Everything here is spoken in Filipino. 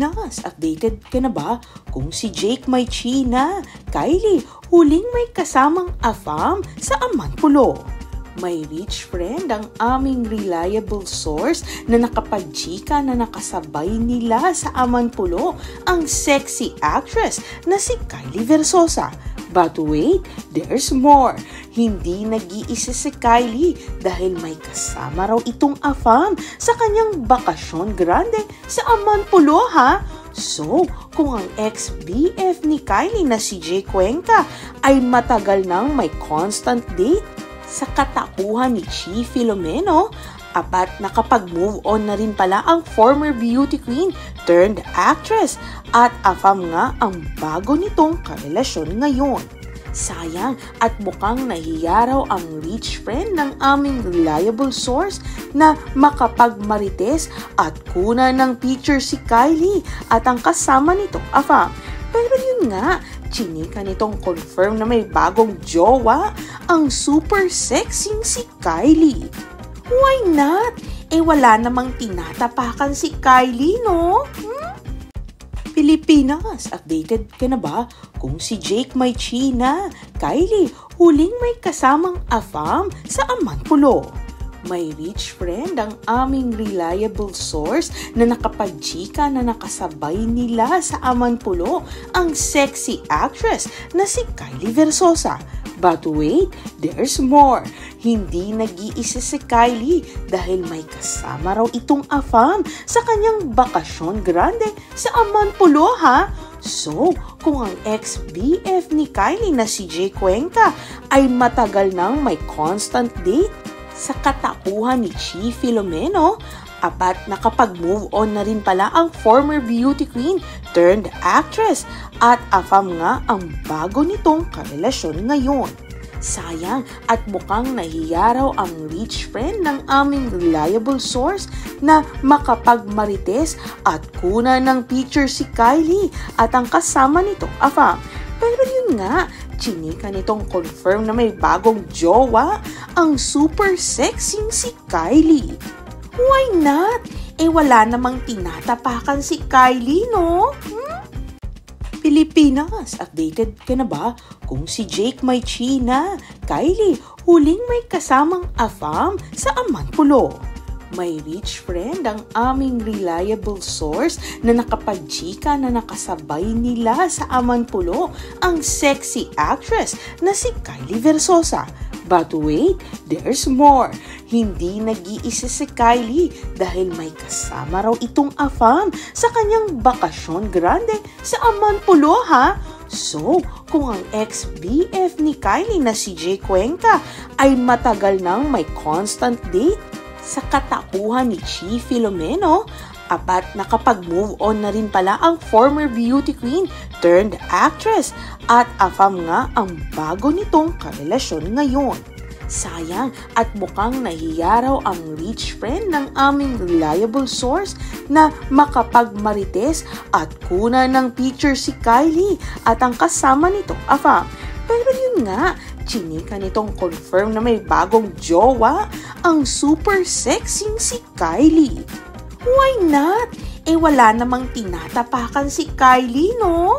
Pilipinas, updated ka na ba kung si Jake may China? Kylie, huling may kasamang AFAM sa Amanpulo. May rich friend ang aming reliable source na nakapagchika na nakasabay nila sa Amanpulo ang sexy actress na si Kylie Versosa. But wait, there's more. Hindi nag-iisa si Kylie dahil may kasama raw itong AFAM sa kanyang bakasyon grande sa Amanpulo ha. So, kung ang ex-BF ni Kylie na si Jay Cuenca ay matagal nang may constant date sa katauhan ni Chi Filomeno, apat nakapag-move on na rin pala ang former beauty queen turned actress at AFAM nga ang bago nitong karelasyon ngayon. Sayang at mukhang nahiya raw ang rich friend ng aming reliable source na makapagmarites at kuna ng picture si Kylie at ang kasama nitong AFAM. Pero yun nga, chinika nitong confirm na may bagong jowa ang super sexing si Kylie. Why not? Wala namang tinatapakan si Kylie, no? Pilipinas, updated ka na ba kung si Jake may China? Kylie, huling may kasamang AFAM sa Amanpulo. May rich friend ang aming reliable source na nakapagchika na nakasabay nila sa Amanpulo ang sexy actress na si Kylie Versosa. But wait, there's more. Hindi nag-iisa si Kylie dahil may kasama raw itong AFAM sa kanyang bakasyon grande sa Amanpulo ha. So, kung ang ex-BF ni Kylie na si Jay Cuenca ay matagal nang may constant date sa katauhan ni Chi Filomeno, apat nakapag-move on na rin pala ang former beauty queen turned actress at AFAM nga ang bago nitong karelasyon ngayon. Sayang at mukhang nahiya raw ang rich friend ng aming reliable source na makapagmarites at kuna ng picture si Kylie at ang kasama nitong AFAM. Pero yun nga, chinika nitong confirm na may bagong jowa ang super sexing si Kylie. Why not? Wala namang tinatapakan si Kylie, no? Pilipinas, updated ka na ba kung si Jake may China? Kylie, huling may kasamang AFAM sa Amanpulo. May rich friend ang aming reliable source na nakapagchika na nakasabay nila sa Amanpulo ang sexy actress na si Kylie Versosa. But wait, there's more. Hindi nag-iisa si Kylie dahil may kasama raw itong AFAM sa kanyang bakasyon grande sa Amanpulo ha. So, kung ang ex-BF ni Kylie na si Jay Cuenca ay matagal nang may constant date sa katauhan ni Chi Filomeno, apat nakapag-move on na rin pala ang former beauty queen turned actress at AFAM nga ang bago nitong karelasyon ngayon. Sayang at mukhang nahiya raw ang rich friend ng aming reliable source na makapagmarites at kuna ng picture si Kylie at ang kasama nitong AFAM. Pero yun nga, chinika nitong confirm na may bagong jowa ang super sexing si Kylie. Why not? Wala namang tinatapakan si Kylie, no?